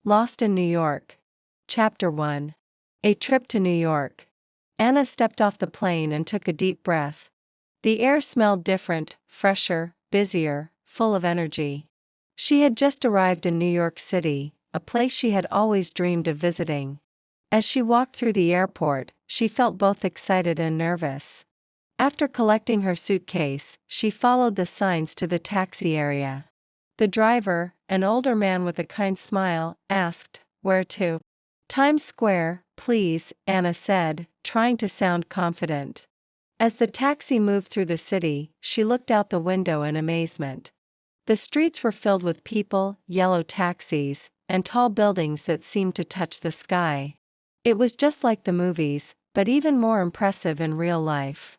Lost in New York. Chapter 1. A Trip to New York. Anna stepped off the plane and took a deep breath. The air smelled different, fresher, busier, full of energy. She had just arrived in New York City, a place she had always dreamed of visiting. As she walked through the airport, she felt both excited and nervous. After collecting her suitcase, she followed the signs to the taxi area. The driver, an older man with a kind smile, asked, "Where to?" "Times Square, please," Anna said, trying to sound confident. As the taxi moved through the city, she looked out the window in amazement. The streets were filled with people, yellow taxis, and tall buildings that seemed to touch the sky. It was just like the movies, but even more impressive in real life.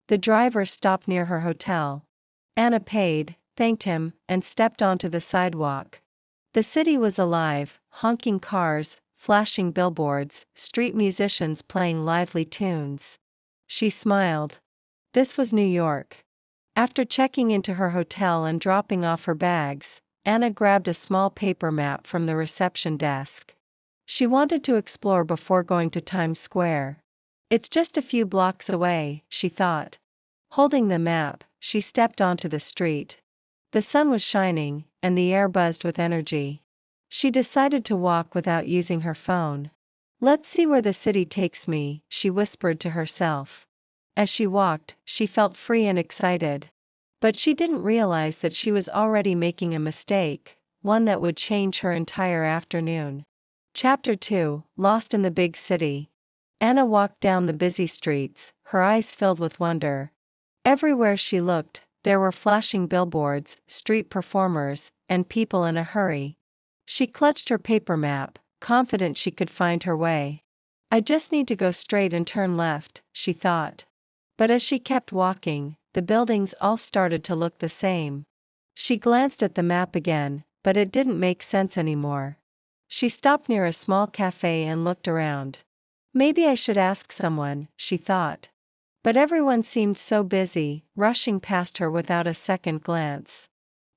The driver stopped near her hotel. Anna paid, thanked him, and stepped onto the sidewalk. The city was alive, honking cars, flashing billboards, street musicians playing lively tunes. She smiled. This was New York. After checking into her hotel and dropping off her bags, Anna grabbed a small paper map from the reception desk. She wanted to explore before going to Times Square. It's just a few blocks away, she thought. Holding the map, she stepped onto the street. The sun was shining, and the air buzzed with energy. She decided to walk without using her phone. "Let's see where the city takes me," she whispered to herself. As she walked, she felt free and excited. But she didn't realize that she was already making a mistake, one that would change her entire afternoon. Chapter 2. Lost in the Big City. Anna walked down the busy streets, her eyes filled with wonder. Everywhere she looked, there were flashing billboards, street performers, and people in a hurry. She clutched her paper map, confident she could find her way. "I just need to go straight and turn left," she thought. But as she kept walking, the buildings all started to look the same. She glanced at the map again, but it didn't make sense anymore. She stopped near a small cafe and looked around. "Maybe I should ask someone," she thought. But everyone seemed so busy, rushing past her without a second glance.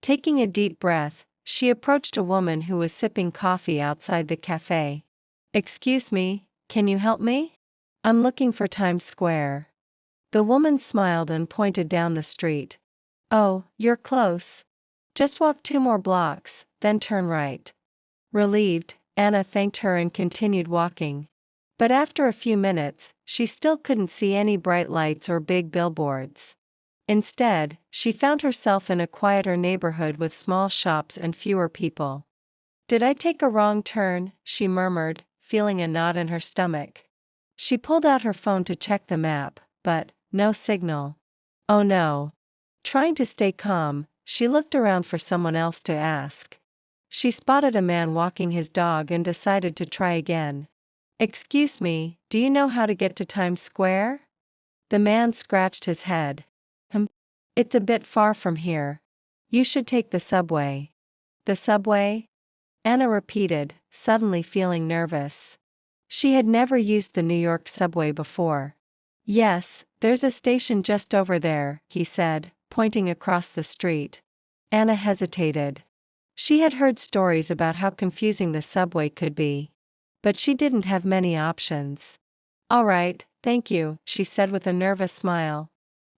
Taking a deep breath, she approached a woman who was sipping coffee outside the cafe. "Excuse me, can you help me? I'm looking for Times Square." The woman smiled and pointed down the street. "Oh, you're close. Just walk 2 more blocks, then turn right." Relieved, Anna thanked her and continued walking. But after a few minutes, she still couldn't see any bright lights or big billboards. Instead, she found herself in a quieter neighborhood with small shops and fewer people. "Did I take a wrong turn?" she murmured, feeling a knot in her stomach. She pulled out her phone to check the map, but no signal. Oh no. Trying to stay calm, she looked around for someone else to ask. She spotted a man walking his dog and decided to try again. "Excuse me, do you know how to get to Times Square?" The man scratched his head. It's a bit far from here. You should take the subway." "The subway?" Anna repeated, suddenly feeling nervous. She had never used the New York subway before. "Yes, there's a station just over there," he said, pointing across the street. Anna hesitated. She had heard stories about how confusing the subway could be. But she didn't have many options. "All right, thank you," she said with a nervous smile.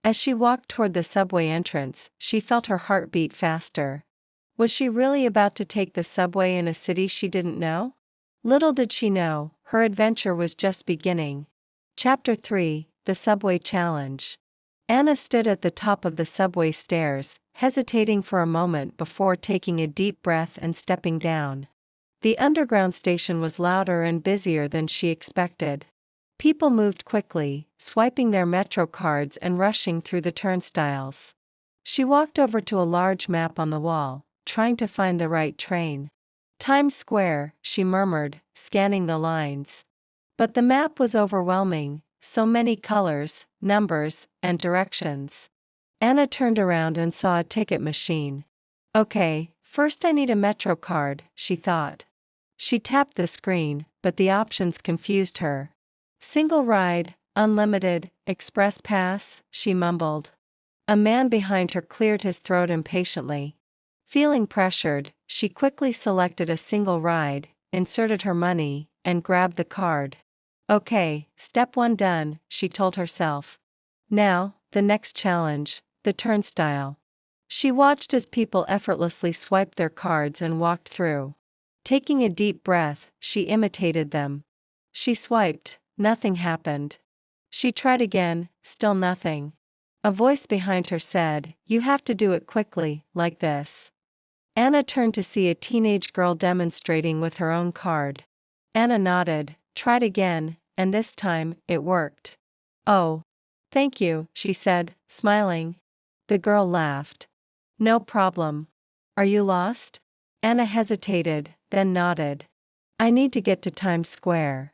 As she walked toward the subway entrance, she felt her heart beat faster. Was she really about to take the subway in a city she didn't know? Little did she know, her adventure was just beginning. Chapter 3. The Subway Challenge. Anna stood at the top of the subway stairs, hesitating for a moment before taking a deep breath and stepping down. The underground station was louder and busier than she expected. People moved quickly, swiping their Metro cards and rushing through the turnstiles. She walked over to a large map on the wall, trying to find the right train. "Times Square," she murmured, scanning the lines. But the map was overwhelming, so many colors, numbers, and directions. Anna turned around and saw a ticket machine. "Okay, first I need a Metro card," she thought. She tapped the screen, but the options confused her. "Single ride, unlimited, express pass," she mumbled. A man behind her cleared his throat impatiently. Feeling pressured, she quickly selected a single ride, inserted her money, and grabbed the card. Okay, step 1 done, she told herself. Now, the next challenge, the turnstile. She watched as people effortlessly swiped their cards and walked through. Taking a deep breath, she imitated them. She swiped, nothing happened. She tried again, still nothing. A voice behind her said, "You have to do it quickly, like this." Anna turned to see a teenage girl demonstrating with her own card. Anna nodded, tried again, and this time, it worked. "Oh. Thank you," she said, smiling. The girl laughed. "No problem. Are you lost?" Anna hesitated, then nodded. "I need to get to Times Square."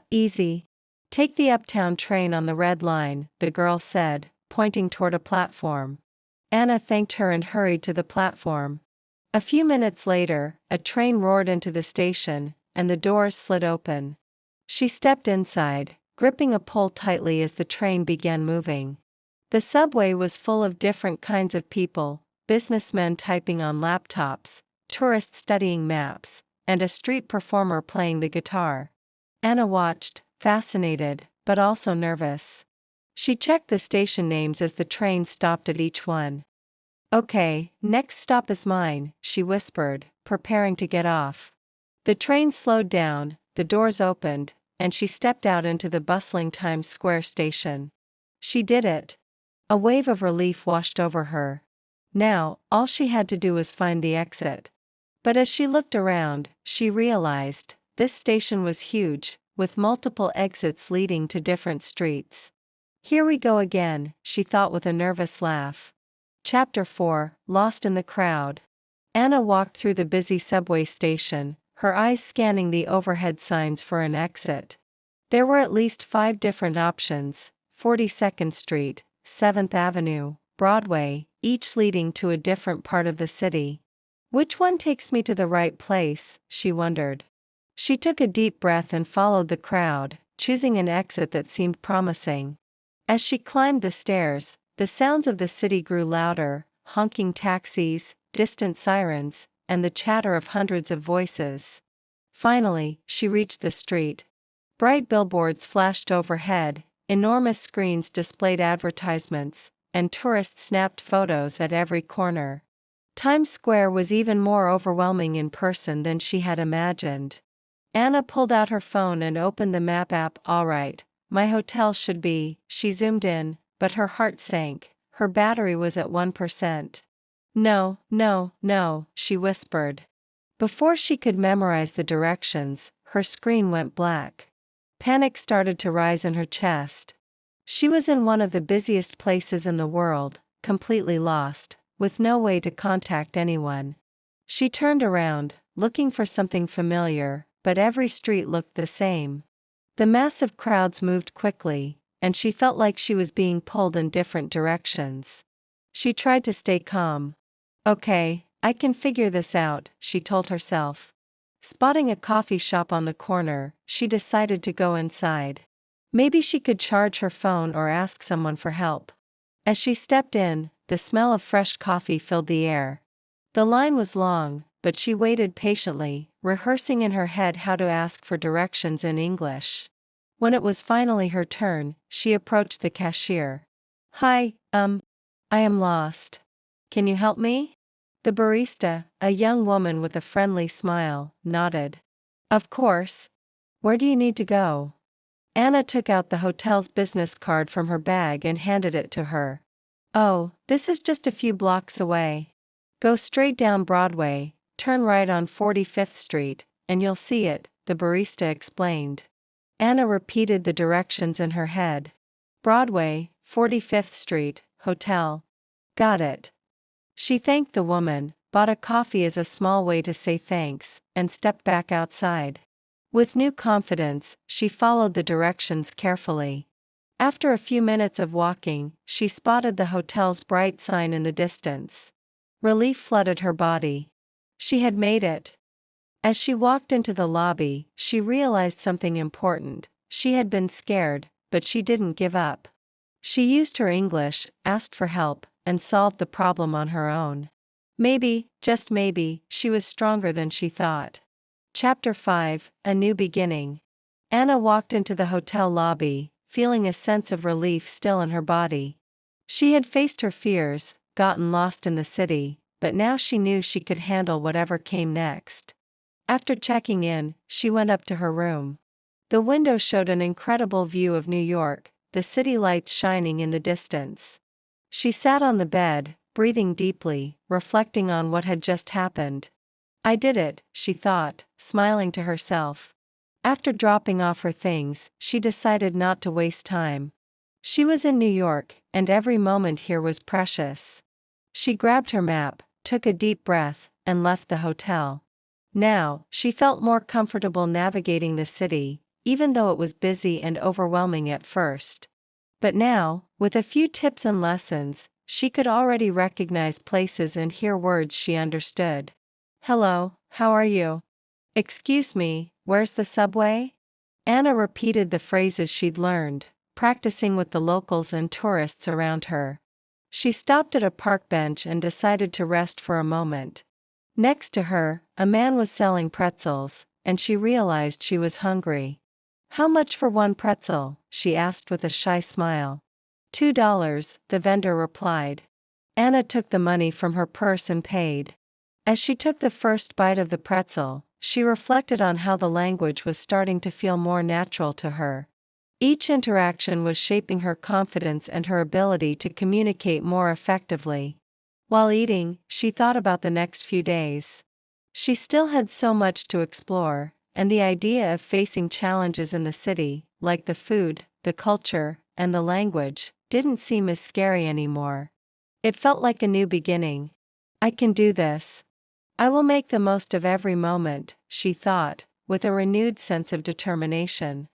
Easy. Take the uptown train on the red line," the girl said, pointing toward a platform. Anna thanked her and hurried to the platform. A few minutes later, a train roared into the station, and the doors slid open. She stepped inside, gripping a pole tightly as the train began moving. The subway was full of different kinds of people, businessmen typing on laptops, tourists studying maps, and a street performer playing the guitar. Anna watched, fascinated, but also nervous. She checked the station names as the train stopped at each one. "Okay, next stop is mine," she whispered, preparing to get off. The train slowed down, the doors opened, and she stepped out into the bustling Times Square station. She did it. A wave of relief washed over her. Now, all she had to do was find the exit. But as she looked around, she realized, this station was huge, with multiple exits leading to different streets. "Here we go again," she thought with a nervous laugh. Chapter 4, Lost in the Crowd. Anna walked through the busy subway station, her eyes scanning the overhead signs for an exit. There were at least 5 different options: 42nd Street, 7th Avenue, Broadway, each leading to a different part of the city. Which one takes me to the right place, she wondered. She took a deep breath and followed the crowd, choosing an exit that seemed promising. As she climbed the stairs, the sounds of the city grew louder: honking taxis, distant sirens, and the chatter of hundreds of voices. Finally, she reached the street. Bright billboards flashed overhead, enormous screens displayed advertisements, and tourists snapped photos at every corner. Times Square was even more overwhelming in person than she had imagined. Anna pulled out her phone and opened the map app. "All right, my hotel should be," she zoomed in, but her heart sank. Her battery was at 1%. No, she whispered. Before she could memorize the directions, her screen went black. Panic started to rise in her chest. She was in one of the busiest places in the world, completely lost, with no way to contact anyone. She turned around, looking for something familiar, but every street looked the same. The massive crowds moved quickly, and she felt like she was being pulled in different directions. She tried to stay calm. "Okay, I can figure this out," she told herself. Spotting a coffee shop on the corner, she decided to go inside. Maybe she could charge her phone or ask someone for help. As she stepped in, the smell of fresh coffee filled the air. The line was long, but she waited patiently, rehearsing in her head how to ask for directions in English. When it was finally her turn, she approached the cashier. "Hi, I am lost. Can you help me?" The barista, a young woman with a friendly smile, nodded. "Of course. Where do you need to go?" Anna took out the hotel's business card from her bag and handed it to her. "Oh, this is just a few blocks away. Go straight down Broadway, turn right on 45th Street, and you'll see it," the barista explained. Anna repeated the directions in her head. Broadway, 45th Street, Hotel. Got it. She thanked the woman, bought a coffee as a small way to say thanks, and stepped back outside. With new confidence, she followed the directions carefully. After a few minutes of walking, she spotted the hotel's bright sign in the distance. Relief flooded her body. She had made it. As she walked into the lobby, she realized something important. She had been scared, but she didn't give up. She used her English, asked for help, and solved the problem on her own. Maybe, just maybe, she was stronger than she thought. Chapter 5, A New Beginning. Anna walked into the hotel lobby, feeling a sense of relief still in her body. She had faced her fears, gotten lost in the city, but now she knew she could handle whatever came next. After checking in, she went up to her room. The window showed an incredible view of New York, the city lights shining in the distance. She sat on the bed, breathing deeply, reflecting on what had just happened. I did it, she thought, smiling to herself. After dropping off her things, she decided not to waste time. She was in New York, and every moment here was precious. She grabbed her map, took a deep breath, and left the hotel. Now, she felt more comfortable navigating the city, even though it was busy and overwhelming at first. But now, with a few tips and lessons, she could already recognize places and hear words she understood. Hello, how are you? Excuse me, where's the subway? Anna repeated the phrases she'd learned, practicing with the locals and tourists around her. She stopped at a park bench and decided to rest for a moment. Next to her, a man was selling pretzels, and she realized she was hungry. How much for one pretzel? She asked with a shy smile. $2, the vendor replied. Anna took the money from her purse and paid. As she took the first bite of the pretzel, she reflected on how the language was starting to feel more natural to her. Each interaction was shaping her confidence and her ability to communicate more effectively. While eating, she thought about the next few days. She still had so much to explore, and the idea of facing challenges in the city, like the food, the culture, and the language, didn't seem as scary anymore. It felt like a new beginning. I can do this. I will make the most of every moment, she thought, with a renewed sense of determination.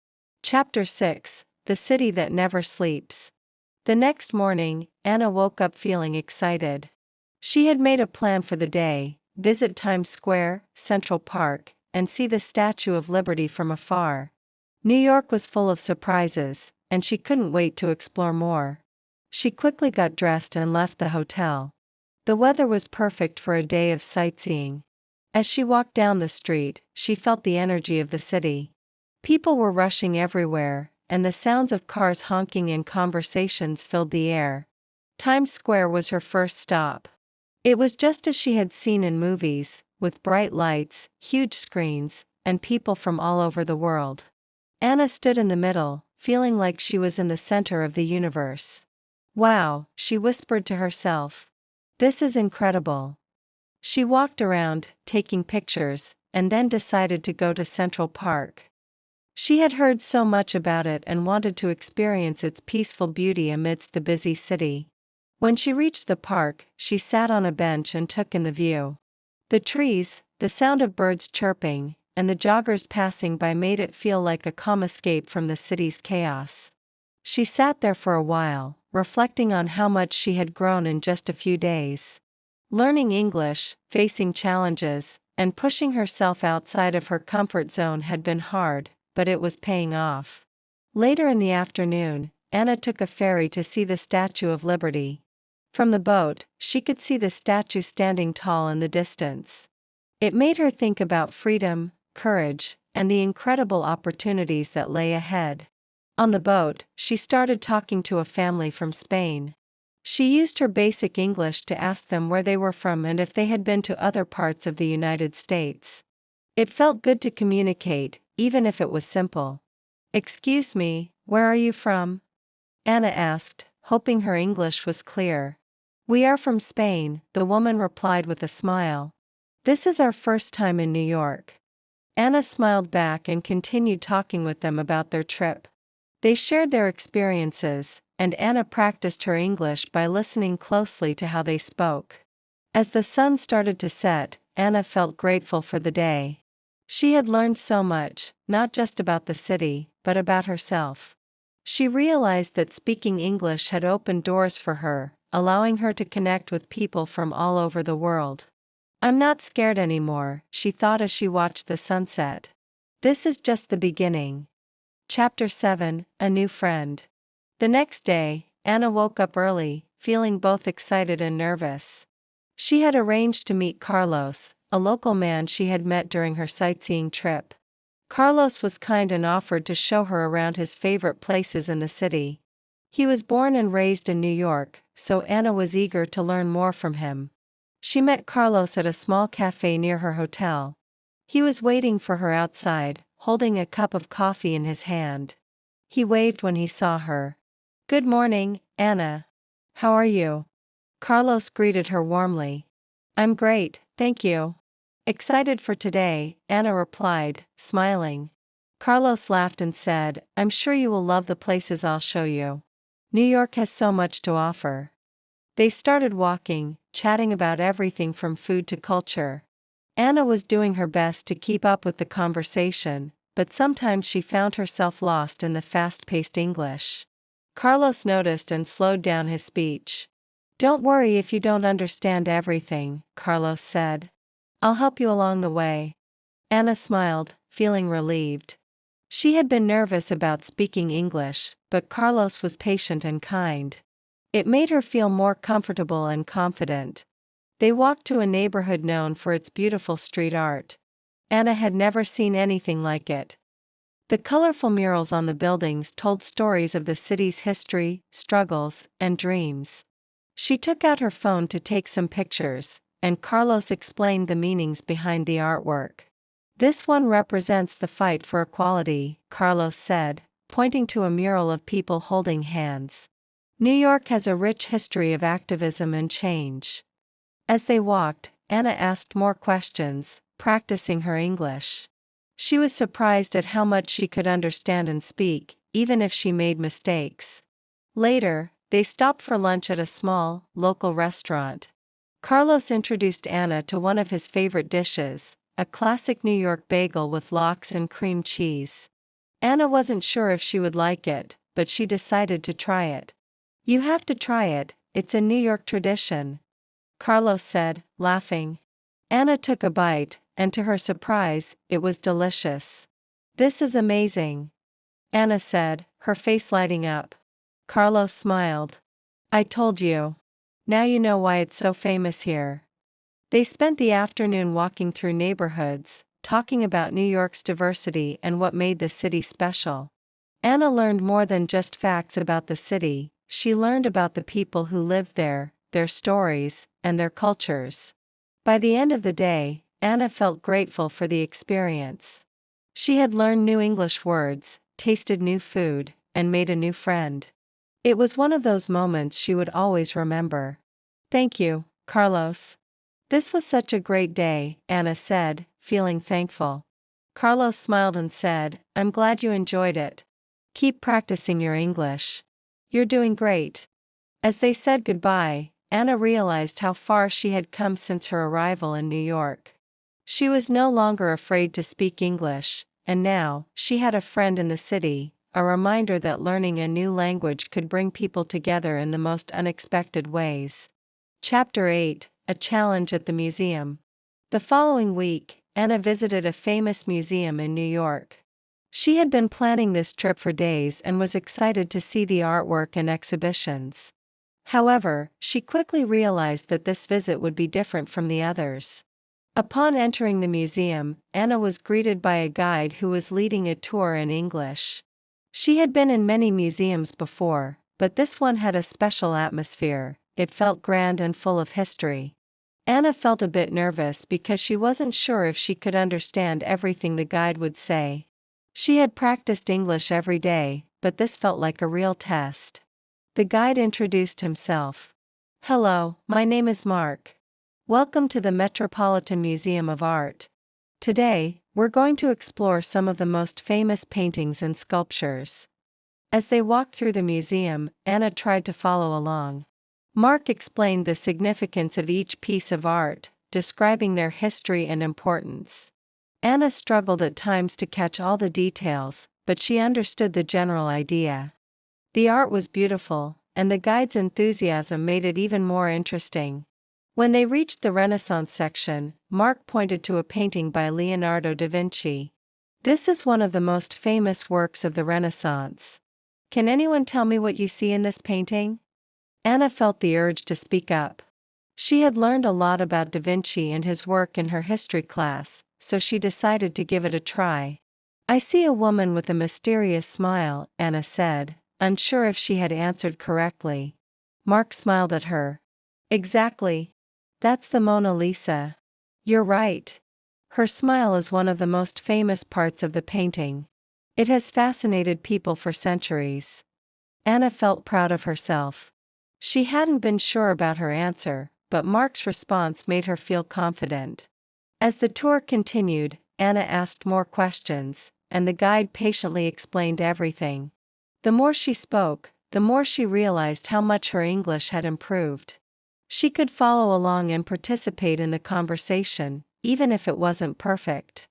Chapter 6, The City That Never Sleeps. The next morning, Anna woke up feeling excited. She had made a plan for the day: visit Times Square, Central Park, and see the Statue of Liberty from afar. New York was full of surprises, and she couldn't wait to explore more. She quickly got dressed and left the hotel. The weather was perfect for a day of sightseeing. As she walked down the street, she felt the energy of the city. People were rushing everywhere, and the sounds of cars honking and conversations filled the air. Times Square was her first stop. It was just as she had seen in movies, with bright lights, huge screens, and people from all over the world. Anna stood in the middle, feeling like she was in the center of the universe. Wow, she whispered to herself. This is incredible. She walked around, taking pictures, and then decided to go to Central Park. She had heard so much about it and wanted to experience its peaceful beauty amidst the busy city. When she reached the park, she sat on a bench and took in the view. The trees, the sound of birds chirping, and the joggers passing by made it feel like a calm escape from the city's chaos. She sat there for a while, reflecting on how much she had grown in just a few days. Learning English, facing challenges, and pushing herself outside of her comfort zone had been hard, but it was paying off. Later in the afternoon, Anna took a ferry to see the Statue of Liberty. From the boat, she could see the statue standing tall in the distance. It made her think about freedom, courage, and the incredible opportunities that lay ahead. On the boat, she started talking to a family from Spain. She used her basic English to ask them where they were from and if they had been to other parts of the United States. It felt good to communicate, even if it was simple. "Excuse me, where are you from?" Anna asked, hoping her English was clear. "We are from Spain," the woman replied with a smile. "This is our first time in New York." Anna smiled back and continued talking with them about their trip. They shared their experiences, and Anna practiced her English by listening closely to how they spoke. As the sun started to set, Anna felt grateful for the day. She had learned so much, not just about the city, but about herself. She realized that speaking English had opened doors for her, allowing her to connect with people from all over the world. "I'm not scared anymore," she thought as she watched the sunset. "This is just the beginning." Chapter 7, A New Friend. The next day, Anna woke up early, feeling both excited and nervous. She had arranged to meet Carlos, a local man she had met during her sightseeing trip. Carlos was kind and offered to show her around his favorite places in the city. He was born and raised in New York, so Anna was eager to learn more from him. She met Carlos at a small cafe near her hotel. He was waiting for her outside, holding a cup of coffee in his hand. He waved when he saw her. "Good morning, Anna. How are you?" Carlos greeted her warmly. "I'm great, thank you." "Excited for today," Anna replied, smiling. Carlos laughed and said, "I'm sure you will love the places I'll show you. New York has so much to offer." They started walking, chatting about everything from food to culture. Anna was doing her best to keep up with the conversation, but sometimes she found herself lost in the fast-paced English. Carlos noticed and slowed down his speech. "Don't worry if you don't understand everything," Carlos said. "I'll help you along the way." Anna smiled, feeling relieved. She had been nervous about speaking English, but Carlos was patient and kind. It made her feel more comfortable and confident. They walked to a neighborhood known for its beautiful street art. Anna had never seen anything like it. The colorful murals on the buildings told stories of the city's history, struggles, and dreams. She took out her phone to take some pictures, and Carlos explained the meanings behind the artwork. "This one represents the fight for equality," Carlos said, pointing to a mural of people holding hands. "New York has a rich history of activism and change." As they walked, Anna asked more questions, practicing her English. She was surprised at how much she could understand and speak, even if she made mistakes. Later, they stopped for lunch at a small, local restaurant. Carlos introduced Anna to one of his favorite dishes, a classic New York bagel with lox and cream cheese. Anna wasn't sure if she would like it, but she decided to try it. "You have to try it, it's a New York tradition," Carlos said, laughing. Anna took a bite, and to her surprise, it was delicious. "This is amazing," Anna said, her face lighting up. Carlos smiled. "I told you. Now you know why it's so famous here." They spent the afternoon walking through neighborhoods, talking about New York's diversity and what made the city special. Anna learned more than just facts about the city. She learned about the people who lived there, their stories, and their cultures. By the end of the day, Anna felt grateful for the experience. She had learned new English words, tasted new food, and made a new friend. It was one of those moments she would always remember. "Thank you, Carlos. This was such a great day," Anna said, feeling thankful. Carlos smiled and said, "I'm glad you enjoyed it. Keep practicing your English. You're doing great." As they said goodbye, Anna realized how far she had come since her arrival in New York. She was no longer afraid to speak English, and now, she had a friend in the city, a reminder that learning a new language could bring people together in the most unexpected ways. Chapter 8: A Challenge at the Museum. The following week, Anna visited a famous museum in New York. She had been planning this trip for days and was excited to see the artwork and exhibitions. However, she quickly realized that this visit would be different from the others. Upon entering the museum, Anna was greeted by a guide who was leading a tour in English. She had been in many museums before, but this one had a special atmosphere. It felt grand and full of history. Anna felt a bit nervous because she wasn't sure if she could understand everything the guide would say. She had practiced English every day, but this felt like a real test. The guide introduced himself. "Hello, my name is Mark. Welcome to the Metropolitan Museum of Art. Today, we're going to explore some of the most famous paintings and sculptures." As they walked through the museum, Anna tried to follow along. Mark explained the significance of each piece of art, describing their history and importance. Anna struggled at times to catch all the details, but she understood the general idea. The art was beautiful, and the guide's enthusiasm made it even more interesting. When they reached the Renaissance section, Mark pointed to a painting by Leonardo da Vinci. "This is one of the most famous works of the Renaissance. Can anyone tell me what you see in this painting?" Anna felt the urge to speak up. She had learned a lot about Da Vinci and his work in her history class, so she decided to give it a try. "I see a woman with a mysterious smile," Anna said, unsure if she had answered correctly. Mark smiled at her. "Exactly. That's the Mona Lisa." "You're right. Her smile is one of the most famous parts of the painting. It has fascinated people for centuries." Anna felt proud of herself. She hadn't been sure about her answer, but Mark's response made her feel confident. As the tour continued, Anna asked more questions, and the guide patiently explained everything. The more she spoke, the more she realized how much her English had improved. She could follow along and participate in the conversation, even if it wasn't perfect.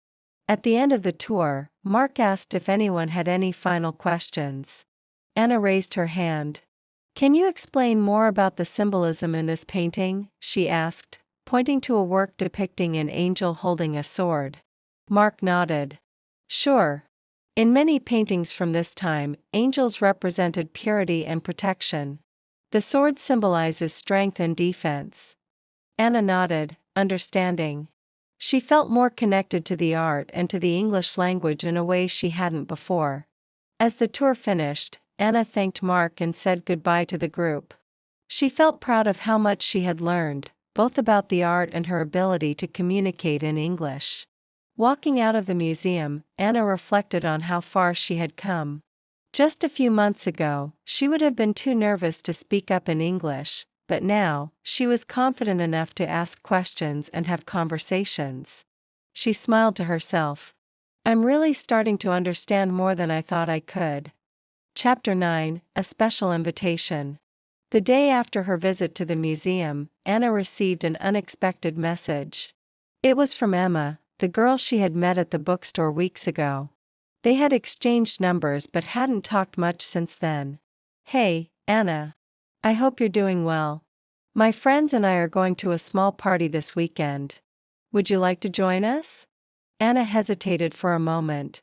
At the end of the tour, Mark asked if anyone had any final questions. Anna raised her hand. "Can you explain more about the symbolism in this painting?" she asked, pointing to a work depicting an angel holding a sword. Mark nodded. "Sure. In many paintings from this time, angels represented purity and protection. The sword symbolizes strength and defense." Anna nodded, understanding. She felt more connected to the art and to the English language in a way she hadn't before. As the tour finished, Anna thanked Mark and said goodbye to the group. She felt proud of how much she had learned, both about the art and her ability to communicate in English. Walking out of the museum, Anna reflected on how far she had come. Just a few months ago, she would have been too nervous to speak up in English, but now, she was confident enough to ask questions and have conversations. She smiled to herself. "I'm really starting to understand more than I thought I could." Chapter 9, A Special Invitation. The day after her visit to the museum, Anna received an unexpected message. It was from Emma, the girl she had met at the bookstore weeks ago. They had exchanged numbers but hadn't talked much since then. "Hey, Anna. I hope you're doing well. My friends and I are going to a small party this weekend. Would you like to join us?" Anna hesitated for a moment.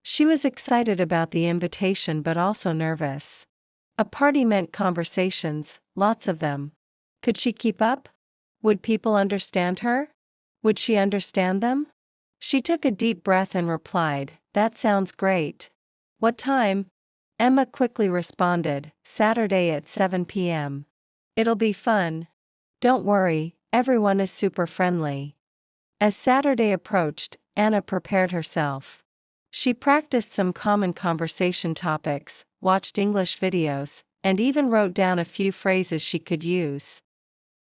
She was excited about the invitation but also nervous. A party meant conversations, lots of them. Could she keep up? Would people understand her? Would she understand them? She took a deep breath and replied, "That sounds great. What time?" Emma quickly responded, "Saturday at 7 p.m. It'll be fun. Don't worry, everyone is super friendly." As Saturday approached, Anna prepared herself. She practiced some common conversation topics, watched English videos, and even wrote down a few phrases she could use.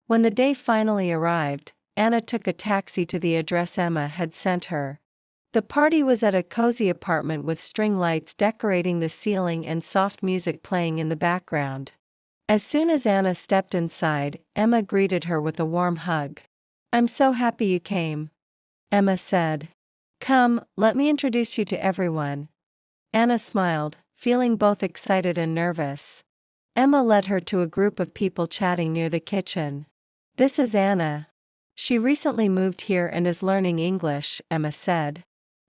When the day finally arrived, Anna took a taxi to the address Emma had sent her. The party was at a cozy apartment with string lights decorating the ceiling and soft music playing in the background. As soon as Anna stepped inside, Emma greeted her with a warm hug. "I'm so happy you came," Emma said. "Come, let me introduce you to everyone." Anna smiled, feeling both excited and nervous. Emma led her to a group of people chatting near the kitchen. "This is Anna. She recently moved here and is learning English," Emma said.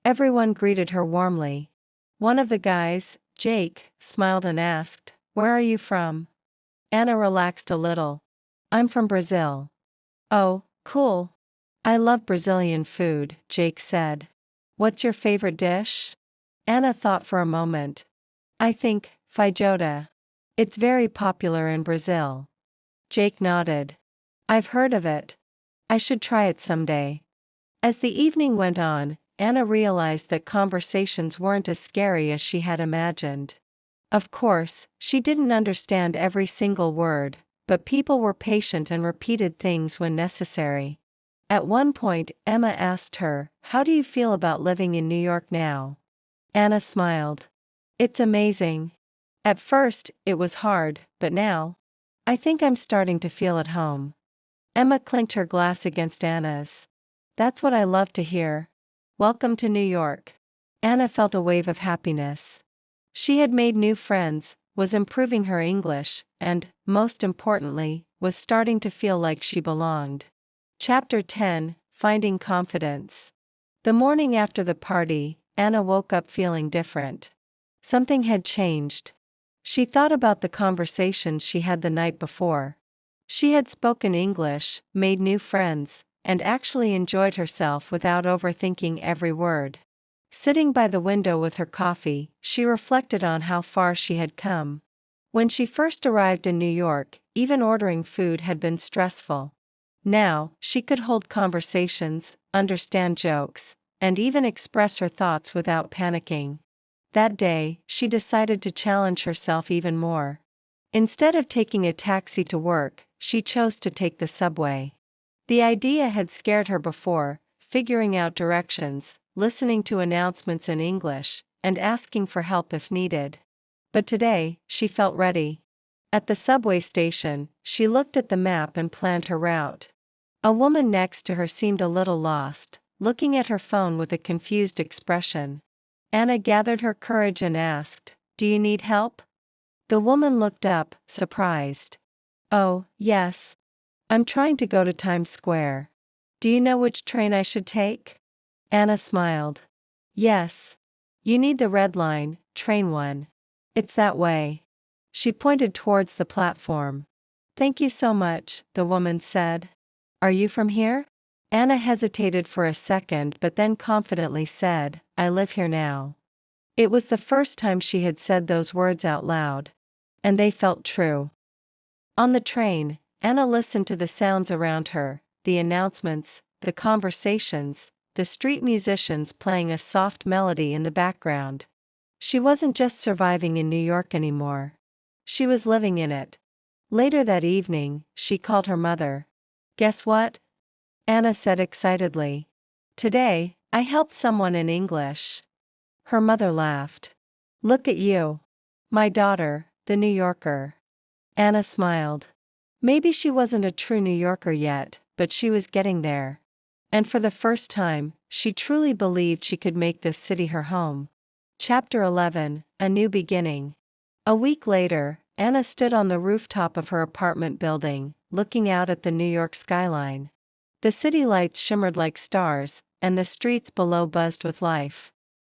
Everyone greeted her warmly. One of the guys, Jake, smiled and asked, "Where are you from?" Anna relaxed a little. "I'm from Brazil." "Oh, cool. I love Brazilian food," Jake said. "What's your favorite dish?" Anna thought for a moment. "I think, feijoada. It's very popular in Brazil." Jake nodded. "I've heard of it. I should try it someday." As the evening went on, Anna realized that conversations weren't as scary as she had imagined. Of course, she didn't understand every single word, but people were patient and repeated things when necessary. At one point, Emma asked her, "How do you feel about living in New York now?" Anna smiled. "It's amazing. At first, it was hard, but now, I think I'm starting to feel at home." Emma clinked her glass against Anna's. "That's what I love to hear. Welcome to New York." Anna felt a wave of happiness. She had made new friends, was improving her English, and, most importantly, was starting to feel like she belonged. Chapter 10, Finding Confidence. The morning after the party, Anna woke up feeling different. Something had changed. She thought about the conversations she had the night before. She had spoken English, made new friends, and actually enjoyed herself without overthinking every word. Sitting by the window with her coffee, she reflected on how far she had come. When she first arrived in New York, even ordering food had been stressful. Now, she could hold conversations, understand jokes, and even express her thoughts without panicking. That day, she decided to challenge herself even more. Instead of taking a taxi to work, she chose to take the subway. The idea had scared her before, figuring out directions, listening to announcements in English, and asking for help if needed. But today, she felt ready. At the subway station, she looked at the map and planned her route. A woman next to her seemed a little lost, looking at her phone with a confused expression. Anna gathered her courage and asked, "Do you need help?" The woman looked up, surprised. "Oh, yes. I'm trying to go to Times Square. Do you know which train I should take?" Anna smiled. "Yes. You need the red line, train 1. It's that way." She pointed towards the platform. "Thank you so much," the woman said. "Are you from here?" Anna hesitated for a second but then confidently said, "I live here now." It was the first time she had said those words out loud. And they felt true. On the train, Anna listened to the sounds around her, the announcements, the conversations, the street musicians playing a soft melody in the background. She wasn't just surviving in New York anymore. She was living in it. Later that evening, she called her mother. "Guess what?" Anna said excitedly. "Today, I helped someone in English." Her mother laughed. "Look at you. My daughter, the New Yorker." Anna smiled. Maybe she wasn't a true New Yorker yet, but she was getting there. And for the first time, she truly believed she could make this city her home. Chapter 11, A New Beginning. A week later, Anna stood on the rooftop of her apartment building, looking out at the New York skyline. The city lights shimmered like stars, and the streets below buzzed with life.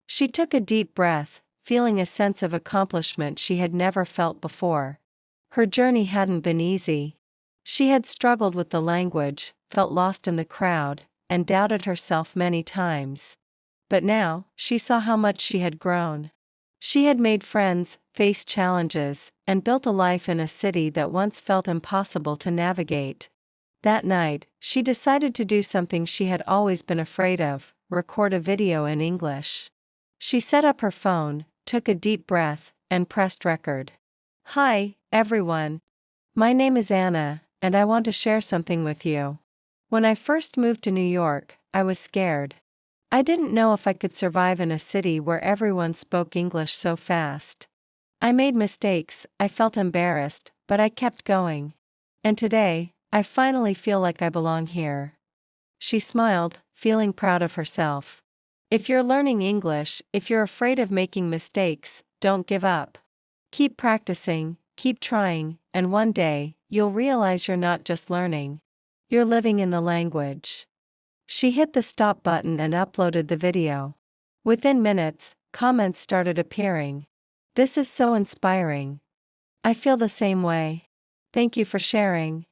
She took a deep breath, feeling a sense of accomplishment she had never felt before. Her journey hadn't been easy. She had struggled with the language, felt lost in the crowd, and doubted herself many times. But now, she saw how much she had grown. She had made friends, faced challenges, and built a life in a city that once felt impossible to navigate. That night, she decided to do something she had always been afraid of: record a video in English. She set up her phone, took a deep breath, and pressed record. "Hi, everyone. My name is Anna, and I want to share something with you. When I first moved to New York, I was scared. I didn't know if I could survive in a city where everyone spoke English so fast. I made mistakes, I felt embarrassed, but I kept going. And today, I finally feel like I belong here." She smiled, feeling proud of herself. If you're learning English, if you're afraid of making mistakes, don't give up. Keep practicing, keep trying, and one day, you'll realize you're not just learning. You're living in the language. She hit the stop button and uploaded the video. Within minutes, comments started appearing. "This is so inspiring. I feel the same way. Thank you for sharing.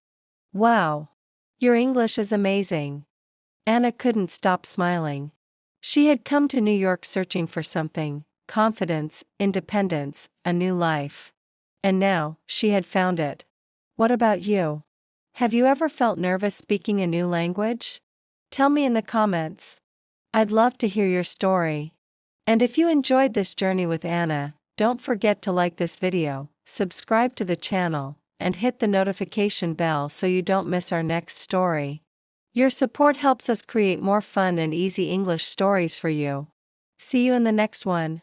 Wow. Your English is amazing." Anna couldn't stop smiling. She had come to New York searching for something: confidence, independence, a new life. And now, she had found it. What about you? Have you ever felt nervous speaking a new language? Tell me in the comments. I'd love to hear your story. And if you enjoyed this journey with Anna, don't forget to like this video, subscribe to the channel, and hit the notification bell so you don't miss our next story. Your support helps us create more fun and easy English stories for you. See you in the next one.